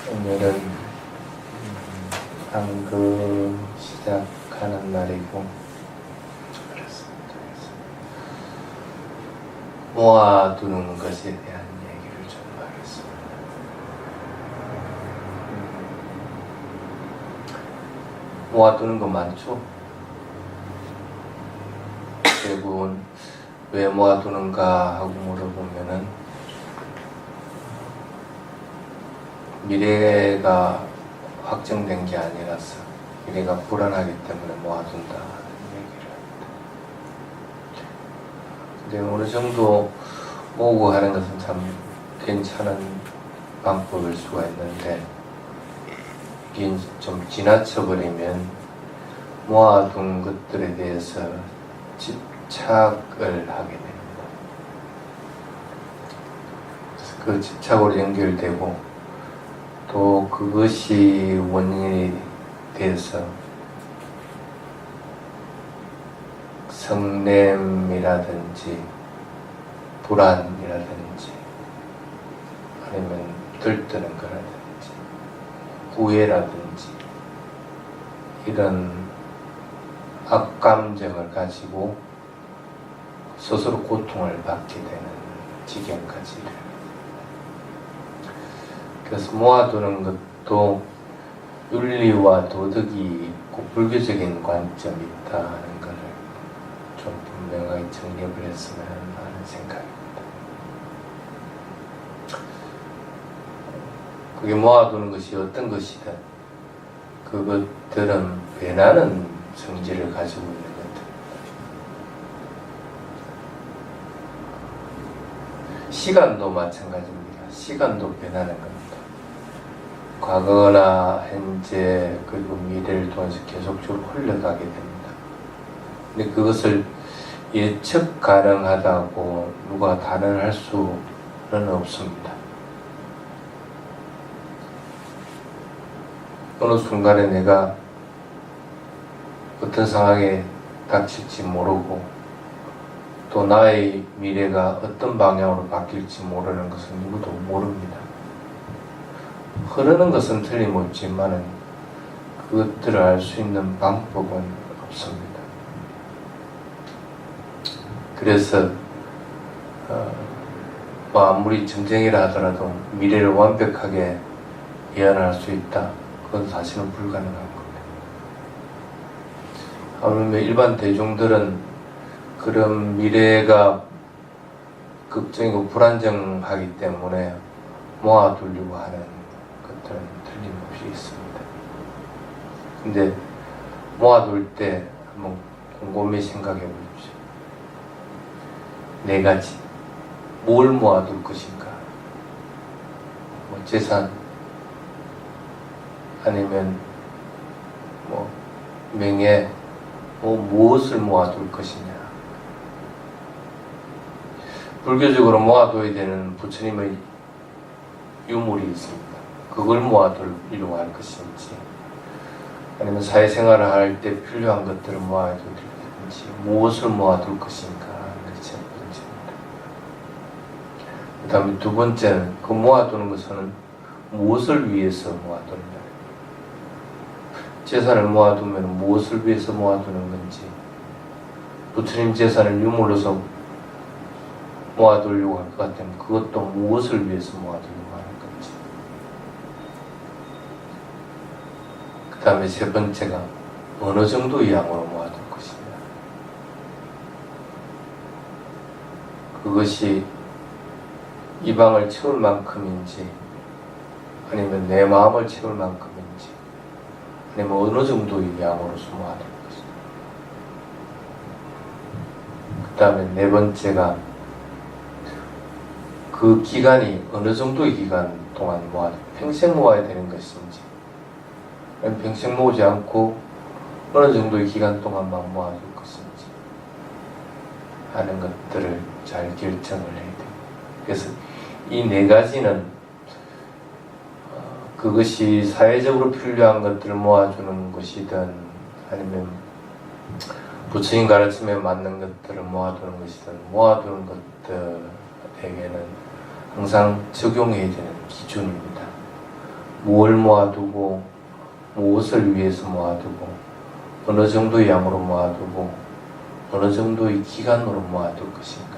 오늘은 한글 시작하는 날이고 그렇습니다. 모아두는 것에 대한 얘기를 좀 하겠습니다. 모아두는 거 많죠? 대부분 왜 모아두는가 하고 물어보면은 미래가 확정된 게 아니라서 미래가 불안하기 때문에 모아둔다 얘기를 합니다. 근데 어느 정도 모으고 하는 것은 참 괜찮은 방법일 수가 있는데 이게 좀 지나쳐버리면 모아둔 것들에 대해서 집착을 하게 됩니다. 그래서 그 집착으로 연결되고 또 그것이 원인이 돼서 성냄이라든지 불안이라든지 아니면 들뜨는 거라든지 후회라든지 이런 악감정을 가지고 스스로 고통을 받게 되는 지경까지 이릅니다. 그래서 모아두는 것도 윤리와 도덕이 있고 불교적인 관점이 있다는 것을 좀 분명하게 정립을 했으면 하는 생각입니다. 그게 모아두는 것이 어떤 것이든 그것들은 변하는 성질을 가지고 있는 것들입니다. 시간도 마찬가지입니다. 시간도 변하는 겁니다. 과거나 현재 그리고 미래를 통해서 계속적으로 흘러가게 됩니다. 근데 그것을 예측 가능하다고 누가 단언할 수는 없습니다. 어느 순간에 내가 어떤 상황에 닥칠지 모르고 또 나의 미래가 어떤 방향으로 바뀔지 모르는 것은 누구도 모릅니다. 흐르는 것은 틀림없지만 그것들을 알 수 있는 방법은 없습니다. 그래서 아무리 점쟁이라 하더라도 미래를 완벽하게 예언할 수 있다. 그건 사실은 불가능한 겁니다. 아무래도 일반 대중들은 그런 미래가 걱정이고 불안정하기 때문에 모아두려고 하는 것들은 틀림없이 있습니다. 근데 모아둘 때 한번 곰곰이 생각해 보십시오. 네 가지. 뭘 모아둘 것인가? 재산, 아니면 명예, 무엇을 모아둘 것이냐? 불교적으로 모아둬야 되는 부처님의 유물이 있습니다. 그걸 모아두려고 할 것인지, 아니면 사회생활을 할 때 필요한 것들을 모아둘 것인지, 무엇을 모아둘 것인가 하는 것이 첫 번째입니다. 그 다음에 두 번째는 그 모아두는 것은 무엇을 위해서 모아두느냐. 재산을 모아두면 무엇을 위해서 모아두는 건지, 부처님 재산을 유물로서 모아두려고 할 것 같으면 그것도 무엇을 위해서 모아두려고 하는 건지. 그 다음에 세 번째가 어느 정도의 양으로 모아둘 것이냐. 그것이 이 방을 채울 만큼인지, 아니면 내 마음을 채울 만큼인지, 아니면 어느 정도의 양으로서 모아둘 것이냐. 그 다음에 네 번째가 그 기간이 어느 정도의 기간 동안 평생 모아야 되는 것인지, 아니면 평생 모으지 않고 어느 정도의 기간 동안만 모아줄 것인지 하는 것들을 잘 결정을 해야 됩니다. 그래서 이 네 가지는 그것이 사회적으로 필요한 것들을 모아주는 것이든, 아니면 부처님 가르침에 맞는 것들을 모아두는 것이든, 모아두는 것들에게는 항상 적용해야 되는 기준입니다. 무엇을 모아두고 무엇을 위해서 모아두고 어느 정도의 양으로 모아두고 어느 정도의 기간으로 모아둘 것인가.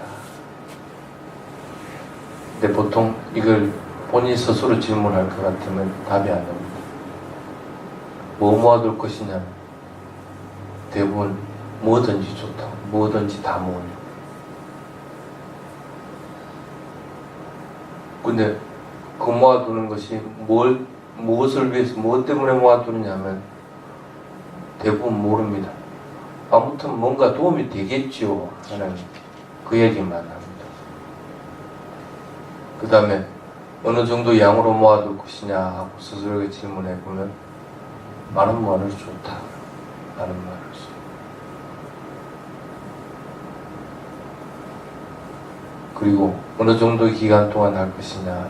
근데 보통 이걸 본인 스스로 질문할 것 같으면 답이 안 나옵니다. 뭐 모아둘 것이냐? 대부분 뭐든지 좋다. 뭐든지 다 모으려. 근데 그 모아두는 것이 무엇을 위해서, 무엇 때문에 모아두느냐면 대부분 모릅니다. 아무튼 뭔가 도움이 되겠지요 하는 그 얘기만 합니다. 그 다음에 어느 정도 양으로 모아둘 것이냐 하고 스스로에게 질문해 보면 많은 모아둘 좋다. 많은 모아둘 좋다. 그리고 어느 정도의 기간 동안 할 것이냐.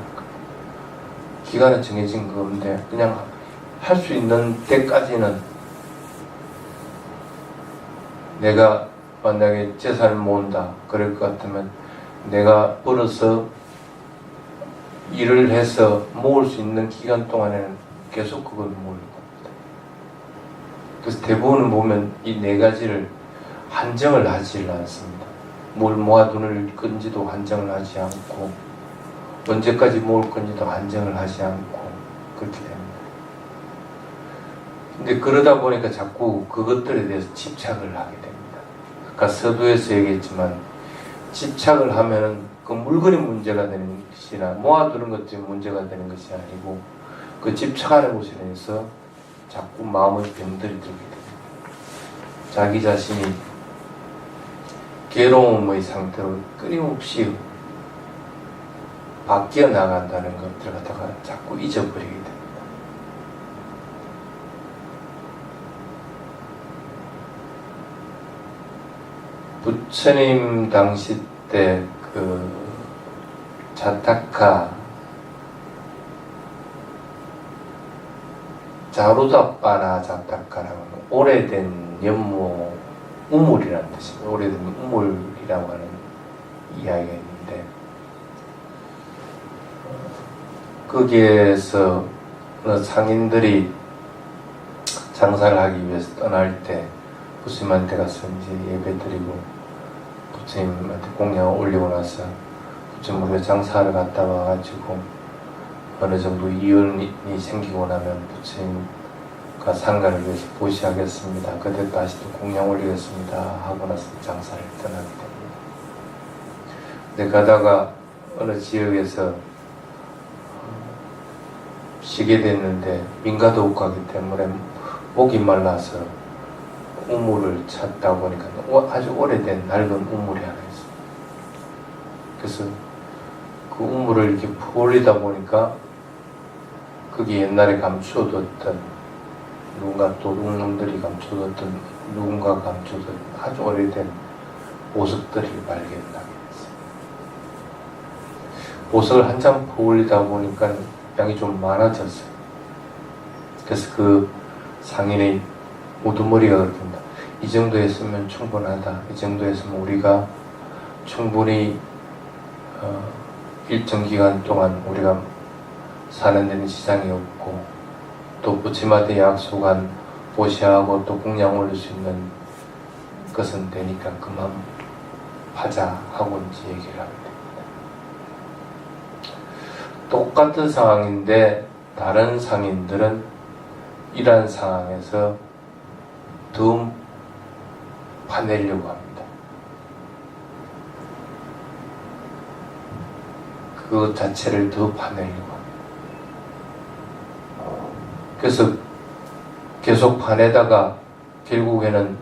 기간은 정해진 건데 그냥 할 수 있는 때까지는 내가 만약에 재산을 모은다 그럴 것 같으면 내가 벌어서 일을 해서 모을 수 있는 기간 동안에는 계속 그걸 모을 겁니다. 그래서 대부분 보면 이 네 가지를 한정을 하지 않습니다. 뭘 모아두는 건지도 한정을 하지 않고 언제까지 모을 건지도 한정을 하지 않고 그렇게 됩니다. 근데 그러다 보니까 자꾸 그것들에 대해서 집착을 하게 됩니다. 아까 서두에서 얘기했지만 집착을 하면은 그 물건이 문제가 되는 것이나 모아두는 것들이 문제가 되는 것이 아니고 그 집착하는 것에 대해서 자꾸 마음의 병들이 들게 됩니다. 자기 자신이 괴로움의 상태로 끊임없이 바뀌어 나간다는 것들을 갖다가 자꾸 잊어버리게 됩니다. 부처님 당시 때 그 자타카 자루다빠나 자타카라고 하는 오래된 연못 우물이라는 뜻입니다. 오래된 우물이라고 하는 이야기가 있는데 거기에서 상인들이 장사를 하기 위해서 떠날 때 부처님한테 가서 이제 예배드리고 부처님한테 공양을 올리고 나서 부처님 우리가 장사를 갔다 와가지고 어느 정도 이윤이 생기고 나면 부처님과 상가를 위해서 보시하겠습니다. 그때 다시 또 공양 올리겠습니다 하고 나서 장사를 떠나게 됩니다. 근데 가다가 어느 지역에서 쉬게 됐는데 민가도 가기 때문에 목이 말라서 우물을 찾다 보니까 아주 오래된 낡은 우물이 하나 있어요. 그래서 그 우물을 이렇게 풀리다 보니까 그게 옛날에 감추어뒀던 누군가 도둑놈들이 감춰뒀던 누군가 감춰뒀던 아주 오래된 보석들이 발견나게 됐어요. 보석을 한참 풀리다 보니까 양이 좀 많아졌어요. 그래서 그 상인의 우두머리가 그렇습니다. 이 정도 했으면 충분하다. 이 정도 했으면 우리가 충분히 일정 기간 동안 우리가 사는 데는 지장이 없고 또 부처님한테 약속한 보시하고 또 공양 올릴 수 있는 것은 되니까 그만 하자 하고 이제 얘기를 하게 됩니다. 똑같은 상황인데 다른 상인들은 이러한 상황에서 더 파내려고 합니다. 그 자체를 더 파내려고 합니다. 그래서 계속 파내다가 결국에는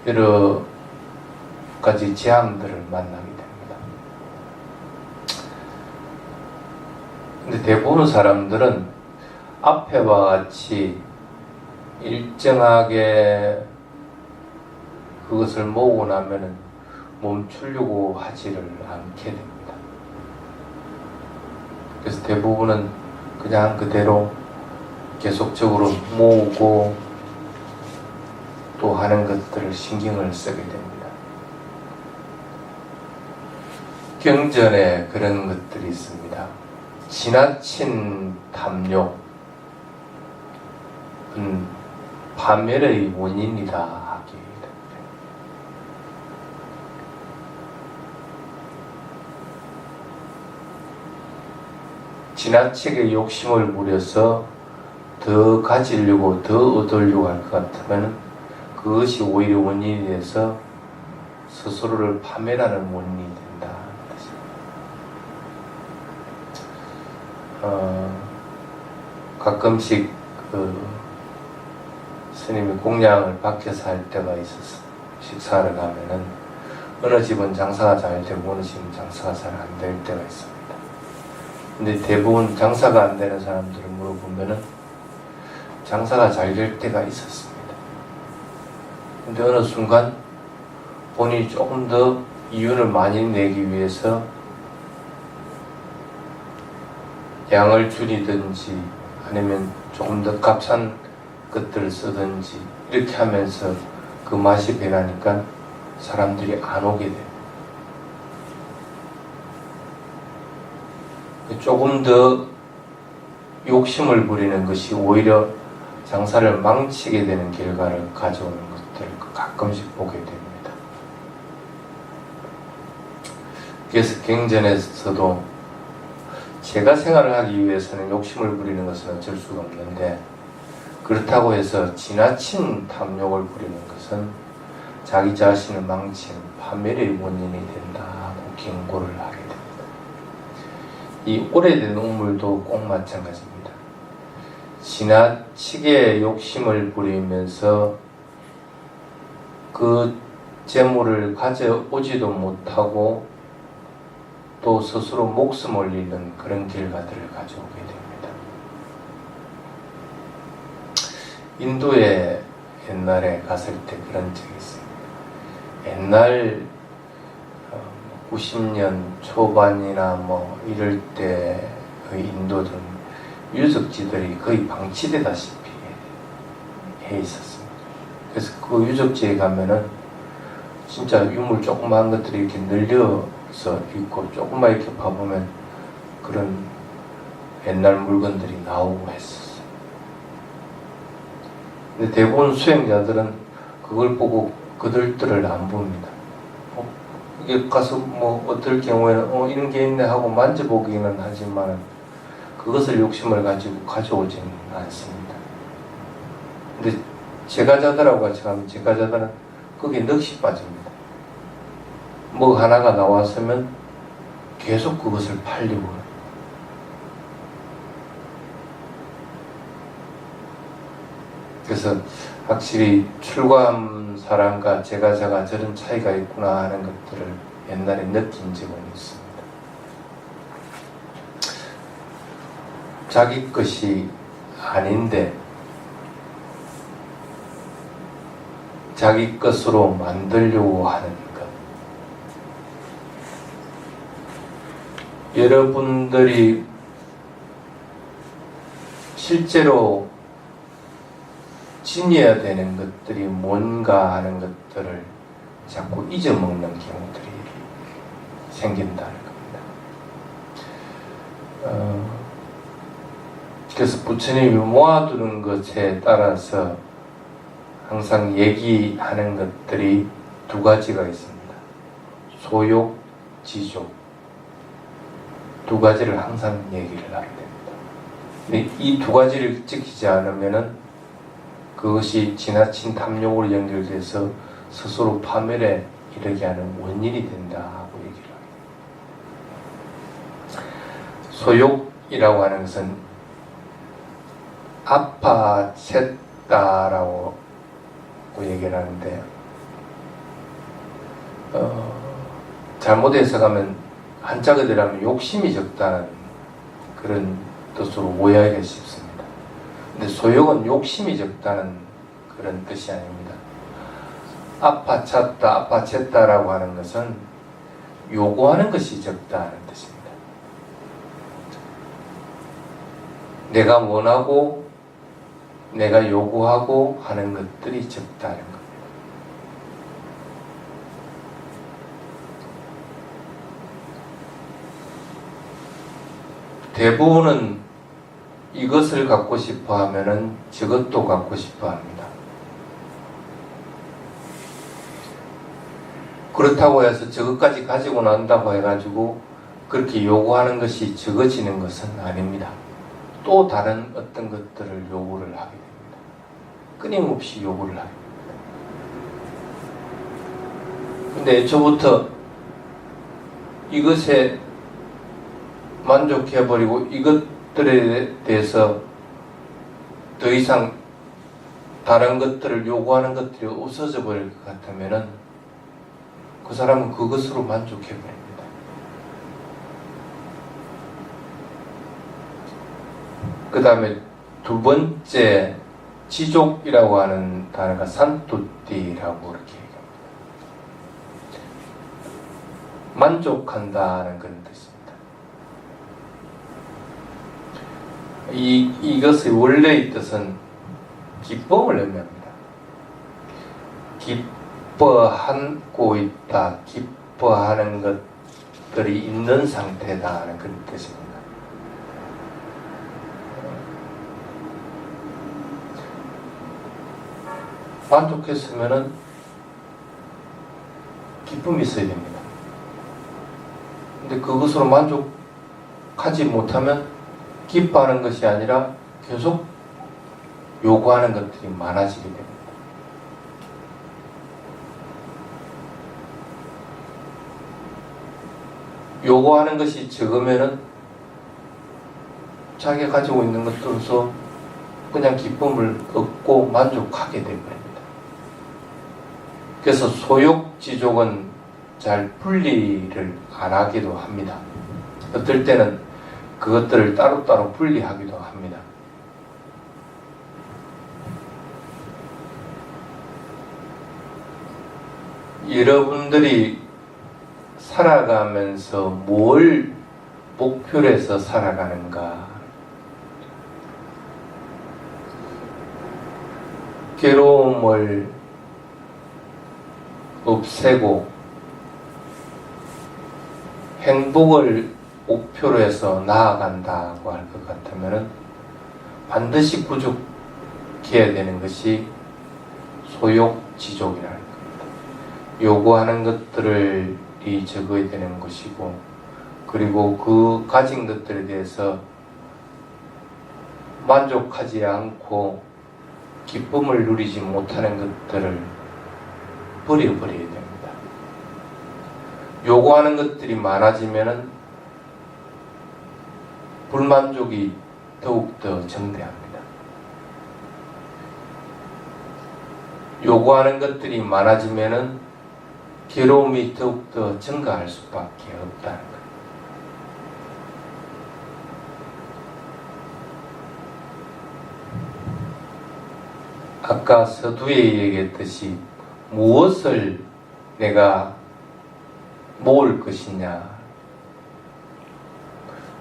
여러 가지 재앙들을 만나게 됩니다. 근데 대부분 사람들은 앞에와 같이 일정하게 그것을 모으고 나면은 멈추려고 하지를 않게 됩니다. 그래서 대부분은 그냥 그대로 계속적으로 모으고 또 하는 것들을 신경을 쓰게 됩니다. 경전에 그런 것들이 있습니다. 지나친 탐욕, 파멸의 원인이다 하기 때문에 지나치게 욕심을 부려서 더 가지려고 더 얻으려고 할 것 같으면 그것이 오히려 원인이 돼서 스스로를 파멸하는 원인이 된다. 가끔씩 스님이 공양을 밖에서 할 때가 있어서 식사를 가면은 어느 집은 장사가 잘 되고 어느 집은 장사가 잘 안 될 때가 있습니다. 근데 대부분 장사가 안 되는 사람들을 물어보면은 장사가 잘 될 때가 있었습니다. 근데 어느 순간 본인이 조금 더 이윤을 많이 내기 위해서 양을 줄이든지 아니면 조금 더 값싼 것들을 쓰든지 이렇게 하면서 그 맛이 변하니까 사람들이 안 오게 돼요. 조금 더 욕심을 부리는 것이 오히려 장사를 망치게 되는 결과를 가져오는 것들을 가끔씩 보게 됩니다. 그래서 경전에서도 제가 생활을 하기 위해서는 욕심을 부리는 것은 어쩔 수가 없는데 그렇다고 해서 지나친 탐욕을 부리는 것은 자기 자신을 망치는 파멸의 원인이 된다고 경고를 하게 됩니다. 이 오래된 우물도 꼭 마찬가지입니다. 지나치게 욕심을 부리면서 그 재물을 가져오지도 못하고 또 스스로 목숨을 잃는 그런 결과들을 가져오게 됩니다. 인도에 옛날에 갔을 때 그런 적이 있습니다. 옛날 90년 초반이나 이럴 때의 인도는 유적지들이 거의 방치되다시피 해 있었습니다. 그래서 그 유적지에 가면은 진짜 유물 조그마한 것들이 이렇게 늘려서 있고 조금만 이렇게 봐보면 그런 옛날 물건들이 나오고 했었어요. 근데 대부분 수행자들은 그걸 보고 그들을 안 봅니다. 이게 가서 어떨 경우에는 이런 게 있네 하고 만져보기는 하지만 그것을 욕심을 가지고 가져오지는 않습니다. 근데 제가자들하고 같이 가면 제가자들은 거기에 넋이 빠집니다. 뭐 하나가 나왔으면 계속 그것을 팔려고 해요. 그래서 확실히 출가한 사람과 제가자가 저런 차이가 있구나 하는 것들을 옛날에 느낀 적은 있습니다. 자기 것이 아닌데 자기 것으로 만들려고 하는 것. 여러분들이 실제로 지녀야 되는 것들이 뭔가 하는 것들을 자꾸 잊어먹는 경우들이 생긴다는 겁니다. 그래서 부처님이 모아두는 것에 따라서 항상 얘기하는 것들이 두 가지가 있습니다. 소욕, 지욕. 두 가지를 항상 얘기를 하게 됩니다. 근데 이 두 가지를 지키지 않으면은 그것이 지나친 탐욕으로 연결돼서 스스로 파멸에 이르게 하는 원인이 된다고 얘기를 합니다. 소욕이라고 하는 것은 아파챘다라고 얘기를 하는데 잘못 해석하면 한자 그대로하면 욕심이 적다는 그런 뜻으로 오해하기가 쉽습니다. 근데 소욕은 욕심이 적다는 그런 뜻이 아닙니다. 아파챘다라고 하는 것은 요구하는 것이 적다는 뜻입니다. 내가 원하고 내가 요구하고 하는 것들이 적다는 겁니다. 대부분은 이것을 갖고 싶어 하면은 저것도 갖고 싶어 합니다. 그렇다고 해서 저것까지 가지고 난다고 해가지고 그렇게 요구하는 것이 적어지는 것은 아닙니다. 또 다른 어떤 것들을 요구를 하게 됩니다. 끊임없이 요구를 하게 됩니다. 근데 애초부터 이것에 만족해버리고 이것들에 대해서 더 이상 다른 것들을 요구하는 것들이 없어져 버릴 것 같으면은 그 사람은 그것으로 만족해버립니다. 그 다음에 두 번째 지족이라고 하는 단어가 산투띠라고 이렇게 얘기합니다. 만족한다는 그런 뜻입니다. 이것의 원래의 뜻은 기쁨을 의미합니다. 기뻐하고 있다, 기뻐하는 것들이 있는 상태다는 그런 뜻입니다. 만족했으면은 기쁨이 있어야 됩니다. 근데 그것으로 만족하지 못하면 기뻐하는 것이 아니라 계속 요구하는 것들이 많아지게 됩니다. 요구하는 것이 적으면은 자기가 가지고 있는 것들로서 그냥 기쁨을 얻고 만족하게 됩니다. 그래서 소욕지족은 잘 분리를 안 하기도 합니다. 어떨 때는 그것들을 따로따로 분리하기도 합니다. 여러분들이 살아가면서 뭘 목표로 해서 살아가는가? 괴로움을 없애고 행복을 목표로 해서 나아간다고 할 것 같으면 반드시 부족해야 되는 것이 소욕지족이라는 겁니다. 요구하는 것들을 적어야 되는 것이고, 그리고 그 가진 것들에 대해서 만족하지 않고 기쁨을 누리지 못하는 것들을 버려버려야 됩니다. 요구하는 것들이 많아지면은 불만족이 더욱더 증대합니다. 요구하는 것들이 많아지면은 괴로움이 더욱더 증가할 수밖에 없다는 거예요. 아까 서두에 얘기했듯이 무엇을 내가 모을 것이냐,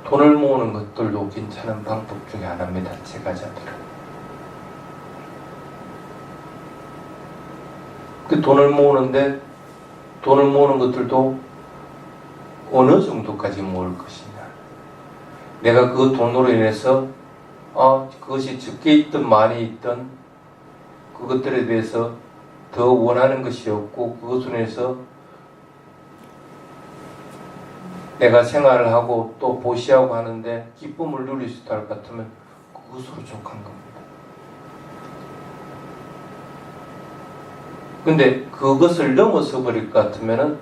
돈을 모으는 것들도 괜찮은 방법 중에 하나입니다. 제가자들은 그 돈을 모으는데, 돈을 모으는 것들도 어느 정도까지 모을 것이냐, 내가 그 돈으로 인해서 그것이 적게 있든 많이 있든 그것들에 대해서 더 원하는 것이 없고, 그것으로 인해서 내가 생활을 하고 또 보시하고 하는데 기쁨을 누릴 수 있다 할 것 같으면 그것으로 족한 겁니다. 근데 그것을 넘어서 버릴 것 같으면은,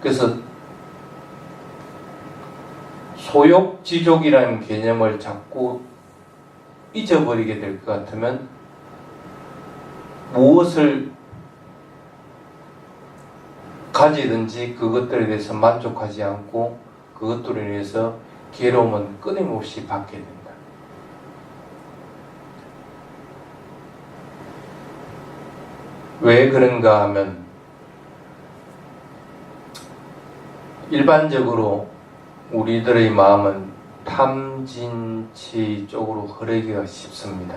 그래서 소욕지족이라는 개념을 자꾸 잊어버리게 될 것 같으면 무엇을 가지든지 그것들에 대해서 만족하지 않고 그것들로 인해서 괴로움은 끊임없이 받게 된다. 왜 그런가 하면, 일반적으로 우리들의 마음은 탐진치 쪽으로 흐르기가 쉽습니다.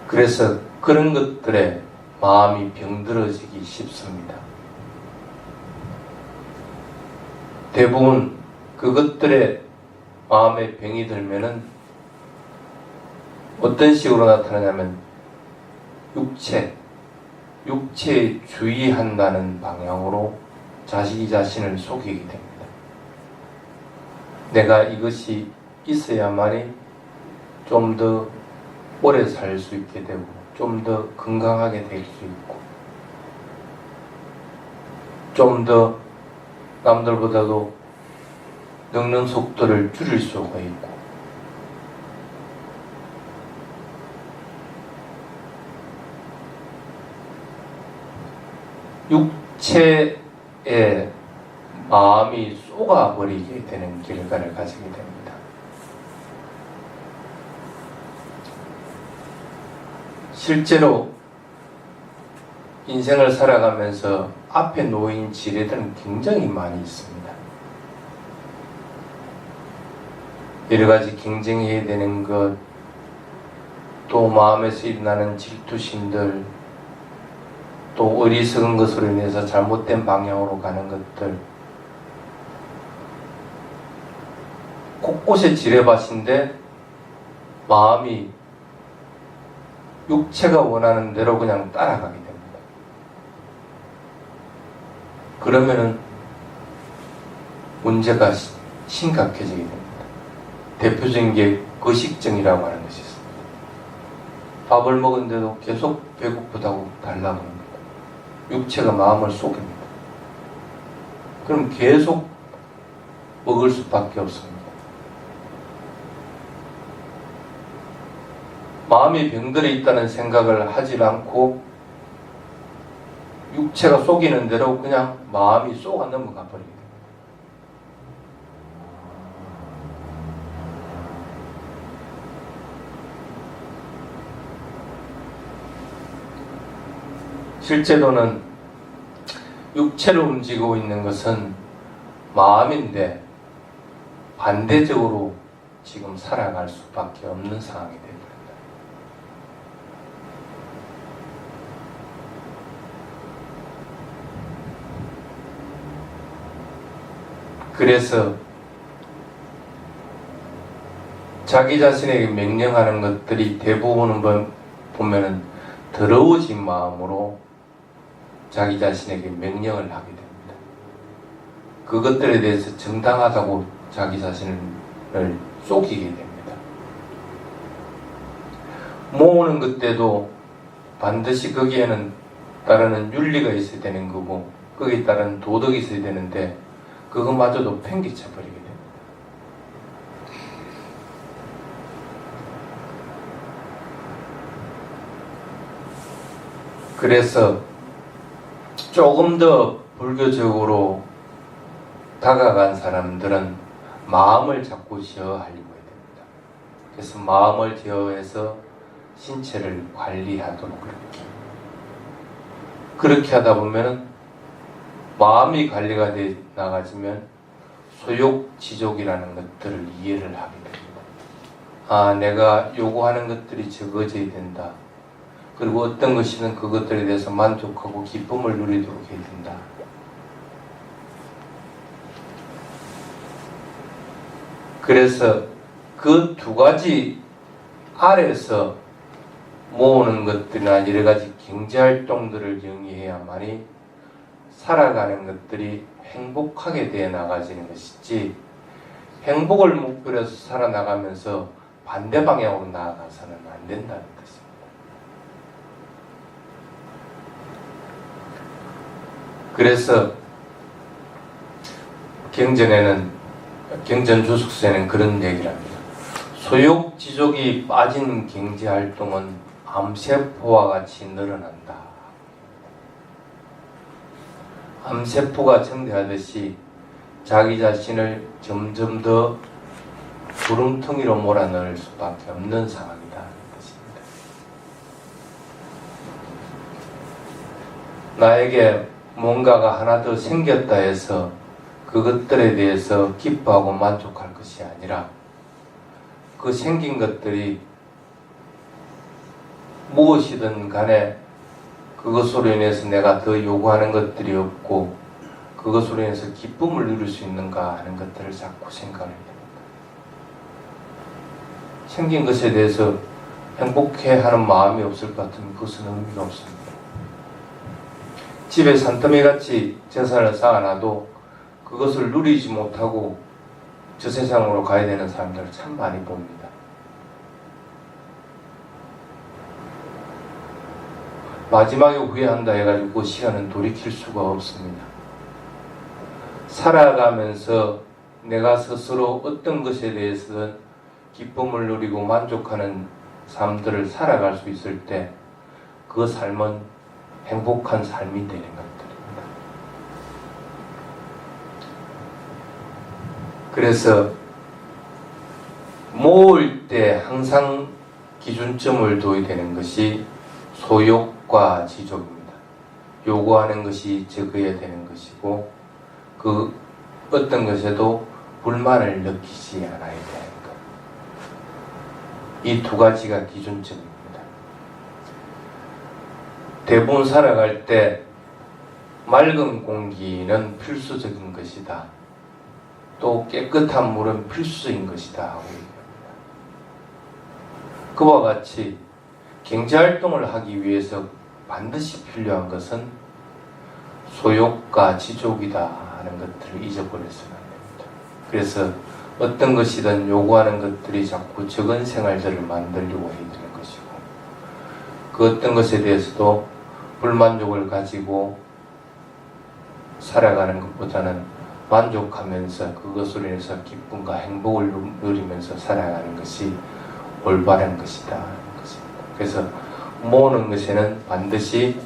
그래서 그런 것들에 마음이 병들어지기 쉽습니다. 대부분 그것들에 마음에 병이 들면은 어떤 식으로 나타나냐면 육체에 주의한다는 방향으로 자식이 자신을 속이게 됩니다. 내가 이것이 있어야만이 좀 더 오래 살 수 있게 되고 좀 더 건강하게 될 수 있고 좀 더 남들보다도 늙는 속도를 줄일 수가 있고 육체에 마음이 쏘가버리게 되는 결과를 가지게 됩니다. 실제로 인생을 살아가면서 앞에 놓인 지뢰들은 굉장히 많이 있습니다. 여러 가지 경쟁해야 되는 것, 또 마음에서 일어나는 질투심들, 또 어리석은 것으로 인해서 잘못된 방향으로 가는 것들, 곳곳에 지뢰밭인데 마음이 육체가 원하는 대로 그냥 따라가게 됩니다. 그러면은 문제가 심각해지게 됩니다. 대표적인 게 거식증이라고 하는 것이 있습니다. 밥을 먹었는데도 계속 배고프다고 달라고 합니다. 육체가 마음을 속입니다. 그럼 계속 먹을 수밖에 없습니다. 마음이 병들어 있다는 생각을 하지 않고 육체가 속이는 대로 그냥 마음이 쏘가 넘어가 버리게 됩니다. 실제로는 육체로 움직이고 있는 것은 마음인데 반대적으로 지금 살아갈 수밖에 없는 상황이 됩니다. 그래서 자기 자신에게 명령하는 것들이 대부분은 보면은 더러워진 마음으로 자기 자신에게 명령을 하게 됩니다. 그것들에 대해서 정당하다고 자기 자신을 속이게 됩니다. 모으는 것 때도 반드시 거기에는 따르는 윤리가 있어야 되는 거고 거기에 따른 도덕이 있어야 되는데 그것마저도 팽개쳐 버리게 됩니다. 그래서 조금 더 불교적으로 다가간 사람들은 마음을 자꾸 제어하려고 해야 됩니다. 그래서 마음을 제어해서 신체를 관리하도록 그렇게 하다 보면은 마음이 관리가 돼 나가지면 소욕지족이라는 것들을 이해를 하게 됩니다. 아, 내가 요구하는 것들이 적어져야 된다. 그리고 어떤 것이든 그것들에 대해서 만족하고 기쁨을 누리도록 해야 된다. 그래서 그 두 가지 아래서 모으는 것들이나 여러 가지 경제활동들을 영위해야만이 살아가는 것들이 행복하게 되어 나가지는 것이지 행복을 목표로 해서 살아나가면서 반대 방향으로 나아가서는 안 된다는 것입니다. 그래서 경전주숙서에는 그런 얘기를 합니다. 소욕지족이 빠진 경제활동은 암세포와 같이 늘어난다. 암세포가 증대하듯이 자기 자신을 점점 더 구름텅이로 몰아넣을 수밖에 없는 상황이다. 것입니다. 나에게 뭔가가 하나 더 생겼다 해서 그것들에 대해서 기뻐하고 만족할 것이 아니라 그 생긴 것들이 무엇이든 간에 그것으로 인해서 내가 더 요구하는 것들이 없고 그것으로 인해서 기쁨을 누릴 수 있는가 하는 것들을 자꾸 생각을 해야 됩니다. 생긴 것에 대해서 행복해하는 마음이 없을 것 같으면 그것은 의미가 없습니다. 집에 산더미같이 재산을 쌓아놔도 그것을 누리지 못하고 저 세상으로 가야 되는 사람들을 참 많이 봅니다. 마지막에 후회한다 해가지고 그 시간은 돌이킬 수가 없습니다. 살아가면서 내가 스스로 어떤 것에 대해서든 기쁨을 누리고 만족하는 삶들을 살아갈 수 있을 때 그 삶은 행복한 삶이 되는 것들입니다. 그래서 모을 때 항상 기준점을 둬야 되는 것이 소욕과 지족입니다. 요구하는 것이 적어야 되는 것이고 그 어떤 것에도 불만을 느끼지 않아야 되는 것. 이 두 가지가 기준점입니다. 대부분 살아갈 때 맑은 공기는 필수적인 것이다. 또 깨끗한 물은 필수인 것이다 하고 얘기합니다. 그와 같이 경제활동을 하기 위해서 반드시 필요한 것은 소욕과 지족이다 하는 것들을 잊어버려서는 안 됩니다. 그래서 어떤 것이든 요구하는 것들이 자꾸 적은 생활들을 만들려고 해야 되는 것이고 그 어떤 것에 대해서도 불만족을 가지고 살아가는 것보다는 만족하면서 그것으로 인해서 기쁨과 행복을 누리면서 살아가는 것이 올바른 것이다 하는 것입니다. 그래서 모으는 것에는 반드시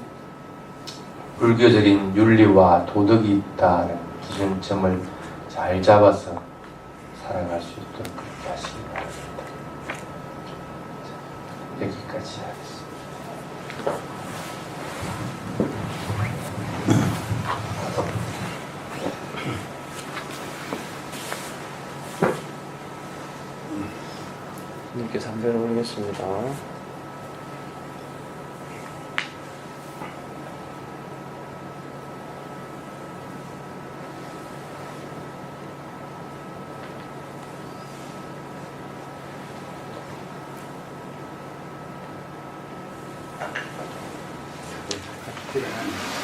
불교적인 윤리와 도덕이 있다는 기준점을 잘 잡아서 살아갈 수 있도록 그렇게 하시기 바랍니다. 여기까지 하겠습니다. 님께 삼배를 올리겠습니다. 그래.